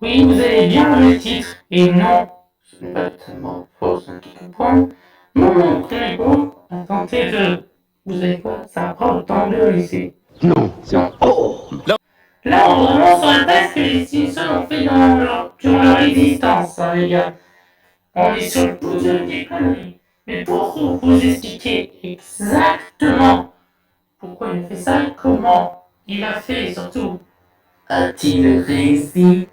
Oui, vous avez bien le titre. Et non, ce n'est pas tellement faux, ce qui comprend. Mon oncle Hugo a tenté de... Vous savez quoi? Ça apprend autant de au lycée. Non, c'est... Non. Oh! Là, on vraiment saurait pas ce que les Simpsons ont fait durant leur existence, hein, les gars. On est sur le bout de des conneries. Mais pour vous expliquer exactement pourquoi il a fait ça, comment il a fait, et surtout, a-t-il réussi?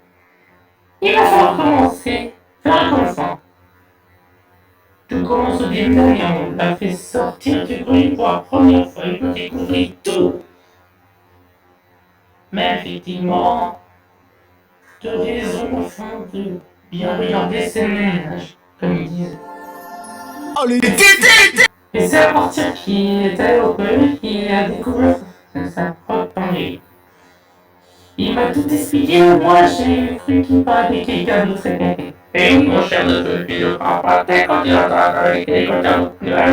Il va falloir commencer par le commencement. Tout commence au début de l'année, on l'a fait sortir du bruit pour la première fois, il peut découvrir tout. Mais effectivement, de raisons au fond de bien regarder ses ménages, comme ils disent. Oh, les... Et c'est à partir qu'il est allé au collège qu'il a découvert sa propre envie. Il m'a tout expliqué, moi j'ai cru qu'il parlait quelqu'un d'autre. Et mon cher neveu, il ne prend pas tête quand il entend avec les copains.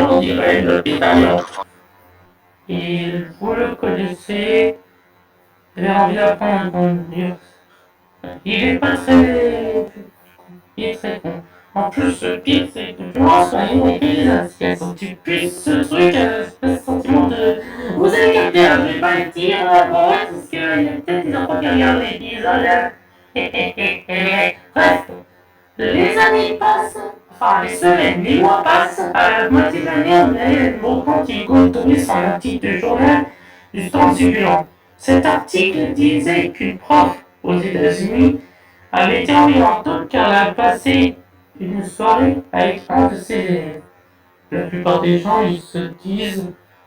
On dirait le pitalion. Et vous le connaissez, il a envie d'apprendre à conduire. Il est pas très... Il est très con. En plus, le pire, c'est que tu vois, son niveau est des assiettes. Donc tu puisses ce truc, ce sentiment de... Vous avez capté, hein, je vais pas le dire, bon, ouais, parce qu'il y a peut-être des enfants qui regardent l'épisode. Bref, les années passent, enfin les semaines, les mois passent, à la moitié de l'année, on a mon compte Hugo tombé sur un article de journal du stand suivant. Cet article disait qu'une prof aux États-Unis avait été envoyée en taule car elle a passé une soirée avec un de ses élèves. La plupart des gens, ils se disent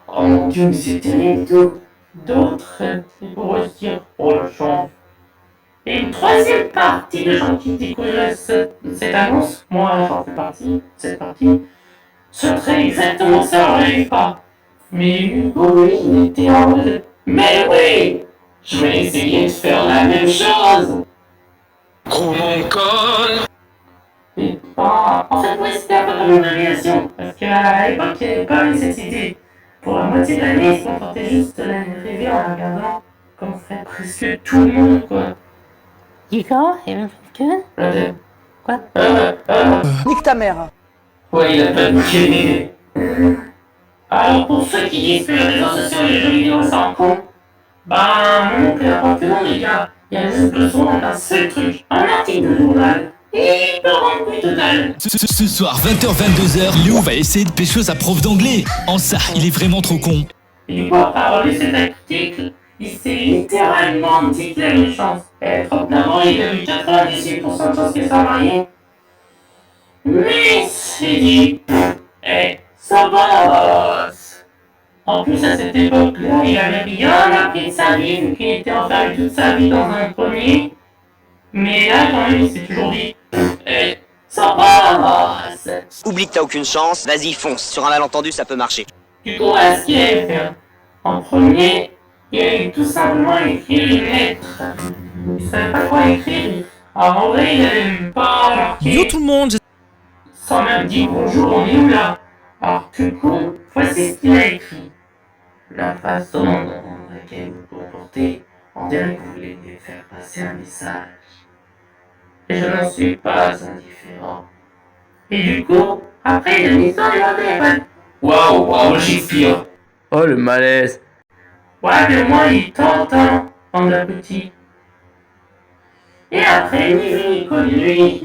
oh mon dieu, mais c'est terrible tout. D'autres, ils pourraient se dire oh la chance. Et une troisième partie de gens qui découvraient cette annonce, moi j'en fais partie, cette partie, se serait exactement ça, on pas. Mais Hugo, lui, il était en mode mais oui, je vais essayer de faire la même chose. Gros mon col! Et bah, en fait, ouais, c'était un peu comme une aviation, parce qu'à l'époque, il n'y avait pas eu cette idée. Pour la moitié de l'année, ils se contentaient juste de la rêver en la regardant, comme ferait presque tout le monde, quoi. Hugo, et même que quoi Nique ta mère. Ouais, il a pas bouqué. Alors, pour ceux qui disent que les réseaux sociaux et les jeux vidéo sont cons, bah, mon oncle a pas que non, les gars. Il y a juste besoin d'un seul truc, un article de journal, et il peut rendre plus total. Ce soir, 20h-22h, Léo va essayer de pécho sa prof d'anglais. En ça, il est vraiment trop con. Et du coup, après avoir lu cet article, il s'est littéralement dit qu'il avait une chance. Et 39 ans, il a eu 98% de chances que ça mariait. Mais il s'est dit, ça bosse. En plus, à cette époque-là, il avait bien appris de sa vie, vu qu'il était enfermé toute sa vie dans un premier. Mais là, quand même, il s'est toujours dit, ça bosse. Oublie que t'as aucune chance, vas-y fonce, sur un malentendu ça peut marcher. Du coup, voilà ce qu'il allait faire. En premier, il allait tout simplement écrire une lettre. Il savait pas quoi écrire. Alors en vrai, il avait même pas marqué. Yo tout le monde, Sans même dire bonjour, on est où là? Alors du coup, voici ce qu'il a écrit. La façon dont laquelle vous vous comportez, on dirait que vous voulez lui faire passer un message. Et je n'en suis pas indifférent. Et du coup, après, il a mis ça dans le téléphone. Waouh, Shakespeare. Oh le malaise. Ouais, mais au moins il tente, hein, en petit. Et après, ni vu ni connu, lui,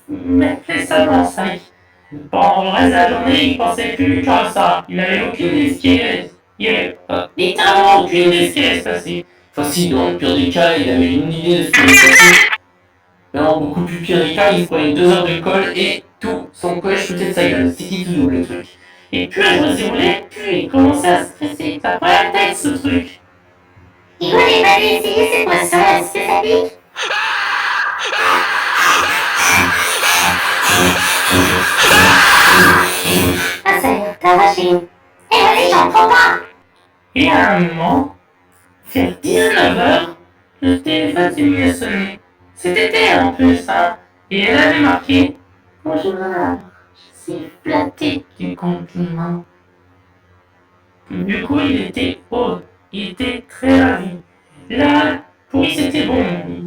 il mettait ça dans le sac. Pendant le reste de la journée, il pensait plus qu'à ça. Il avait aucune idée de ce qui allait. Il avait littéralement aucune idée de ce qui allait se passer. Enfin, si, dans le pire des cas, il avait une idée de ce qui allait se passer. Mais en beaucoup plus pire des cas, il se prenait 2 heures de colle et tout son collège foutait de sa gueule. C'était tout double le truc. Et plus la journée s'éroulait, plus il commençait à stresser. Ça prenait la tête ce truc. Il voulait pas essayer cette boisson, est-ce que ça pique? Ah ça y est, t'as arraché. Eh vas-y, j'en prends pas. Et à un moment, vers 19h, le téléphone s'est mis à sonner. C'était elle en plus, hein. Et elle avait marqué bonjour, je suis flatté du compliment. Du coup, il était heureux. Il était très ravi. Là, pour lui, c'était bon.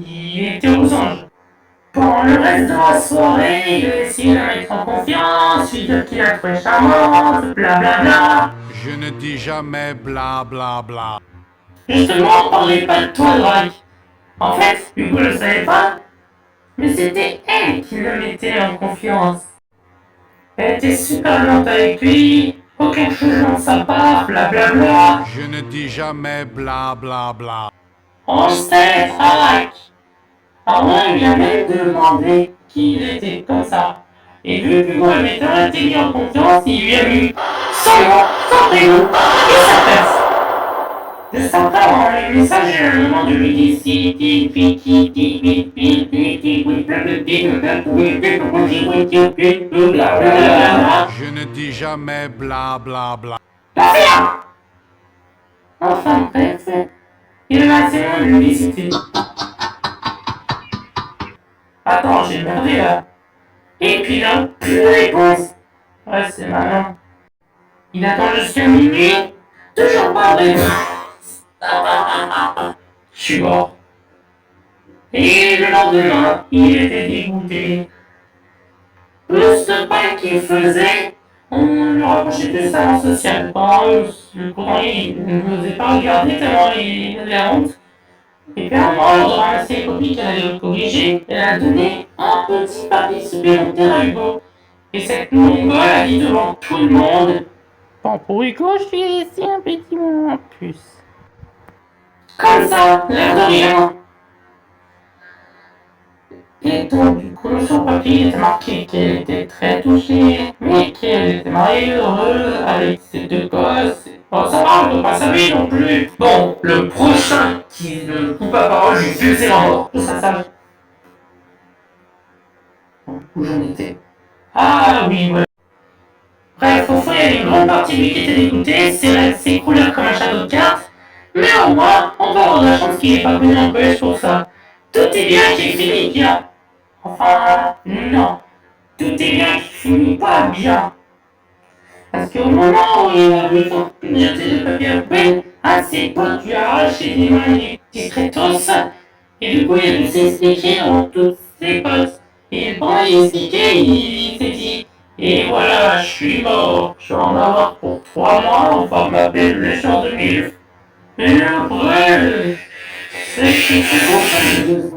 Il était aux anges. Pendant le reste de la soirée, il a essayé de la mettre en confiance, lui dire qu'il la trouvait charmante, blablabla. Je ne dis jamais bla bla bla. Justement, on parlait pas de toi, Drake. En fait, Hugo le savait pas, mais c'était elle qui le mettait en confiance. Elle était super lente avec lui, aucun changement de sa part, blablabla. Je ne dis jamais bla bla bla. On sait, Drake. Armand lui a même demandé qui il était comme ça. Et vu que Hugo le mettait mis en confiance, il lui a mis son nom, son prénom et sa place. Juste après, on a eu le message et le nom de lui d'ici. Je ne dis jamais bla bla bla. Enfin, bref, il a assez loin de lui visiter. Attends, j'ai merdé là. Et puis là, plus de réponse. Ouais, c'est malin. Il attend jusqu'à minuit. Toujours pas de réponse. Je suis mort. Et le lendemain, il était dégoûté. Plus de pas qu'il faisait, on lui rapprochait du salon social. Le courant, il ne n'osait pas regarder tellement il avait honte. Et puis un moment, il a ramassé les copies qu'elle avait corrigées. Elle a donné un petit papier supplémentaire à Hugo. Et cette mongole a dit devant tout le monde: bon, pour Hugo, je lui ai laissé un petit mot en plus. Comme ça, l'air de rien. Et donc, du coup, sur le papier, il était marqué qu'elle était très touchée, mais qu'elle était mariée heureuse avec ses deux gosses. Bon, ça va, on peut pas savoir non plus. Bon, le prochain qui ne coupe pas parole, je vais c'est la mort. Tout ça, ça. Bon, où j'en étais? Ah oui, ouais. Bref, au fond, il y avait une grande partie de lui qui était dégoûtée, c'est s'écroula comme un château de cartes. Mais au moins, on peut avoir de la chance qu'il n'ait pas connu un collège pour ça. Tout est bien qui finit bien. Enfin, non. Tout est bien qui finit pas bien. Parce qu'au moment où il a vu son jeter de papier à poubelle, un de ses potes lui a arraché des mains et des discretos. Et du coup, il a dû s'expliquer devant tous ses potes. Et pendant qu'il expliquait, il s'est dit: et voilà, je suis mort. Je vais en avoir pour 3 mois, on va m'appeler le lécheur de mille. Et après, c'est que c'est bon.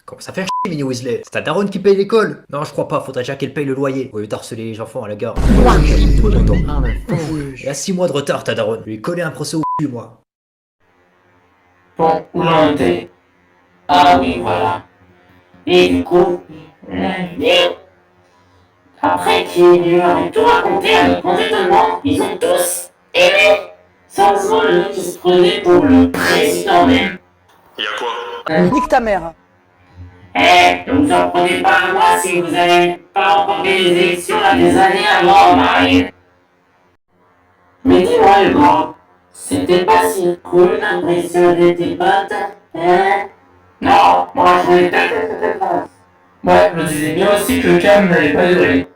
Comment ça fait chier, Mini Weasley? C'est ta daronne qui paye l'école? Non, je crois pas, faudrait déjà qu'elle paye le loyer, au lieu d'harceler les enfants à la gare. Et à 6 mois de retard, ta daronne. Je lui ai collé un procès au cul, moi. Bon, où j'en étais? Ah oui, voilà. Et du coup, après qu'il lui avait tout raconté à notre grand étonnement, ils ont tous aimé. Sans le qui se prenait pour le président même. Y'a quoi? Nique ta mère. Eh, ne vous en prenez pas à moi si vous n'avez pas remporté les élections là des années avant, Marine. Mais dis-moi, Hugo, c'était pas si cool d'impressionner tes potes, hein? Non, moi je voulais peut-être. Ouais, je me disais bien aussi que le calme n'allait pas durer.